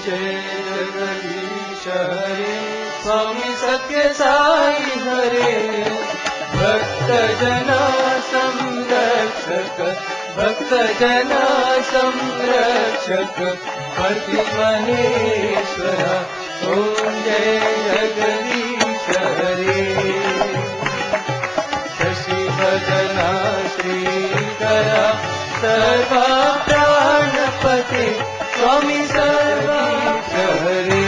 जय जगदीश हरे स्वामी सत्य साई हरे भक्त जना संरक्षक भक्त जना संरक्षक पति महेश्वर ओम जय जगदीश हरे शशि भजना श्रीकरा सर्वा प्राणपते स्वामी सर्वांश हरे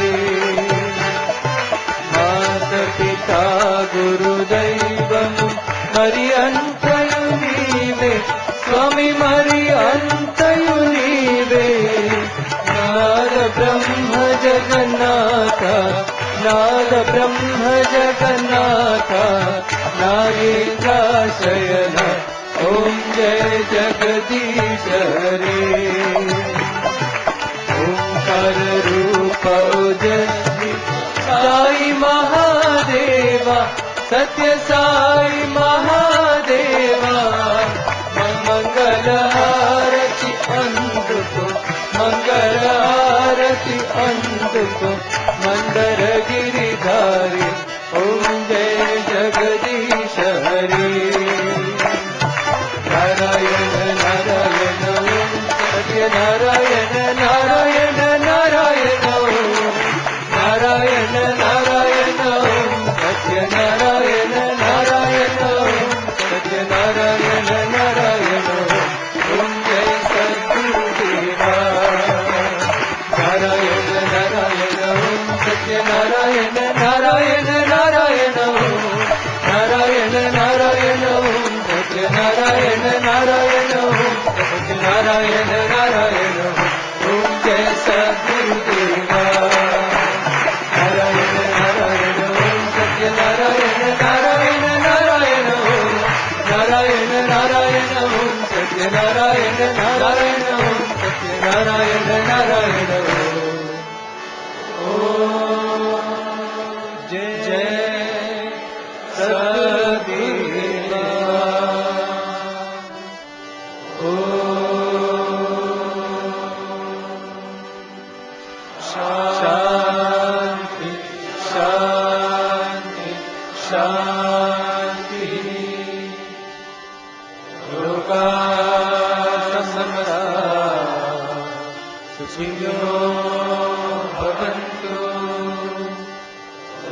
मात पिता गुरुदैवं मरि अंतयु नीवे स्वामी मरि अंतयु नीवे नाद ब्रह्म जगन्नाथ नाद ब्रह्म जगन्नाथ नागेन्द्राशयन ओम जय जगदीश हरे ओंकार रूप ओजस्वी साई महादेवा सत्य साई महादेवा मंगल हारति अंधको मंगल हारति अंधको मंदर गिरिधारी ओम जय जगदीश हरे नारायण नारायण ओम सत्य नारायण नारायण नारायण ओम नारायण नारायण ओम सत्य नारायण नारायण ओम सत्य नारायण नारायण ओम जय सद्गुरुदेवा नारायण नारायण ओम सत्य नारायण नारायण नारायण ओम नारायण नारायण ओम सत्य नारायण नारायण ओम सत्य नारायण नारायण ओम जय सद्गुरुदेवा नारायण नारायण ओम सत्य नारायण नारायण नारायण ओम नारायण नारायण ओम सत्य नारायण नारायण ओम सत्य नारायण नारायण ओम जय जय सद्गुरुदेवा शांति शांति शांति लोका समस्ता सुखिनो भवन्तु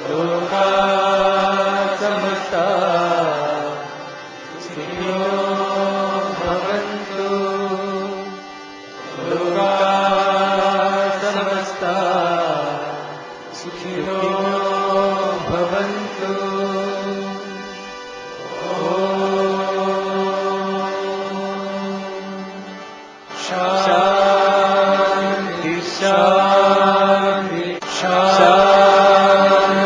लोका समस्ता सुखिनो भवन्तु लोका समस्ता सुखिनो भवन्तु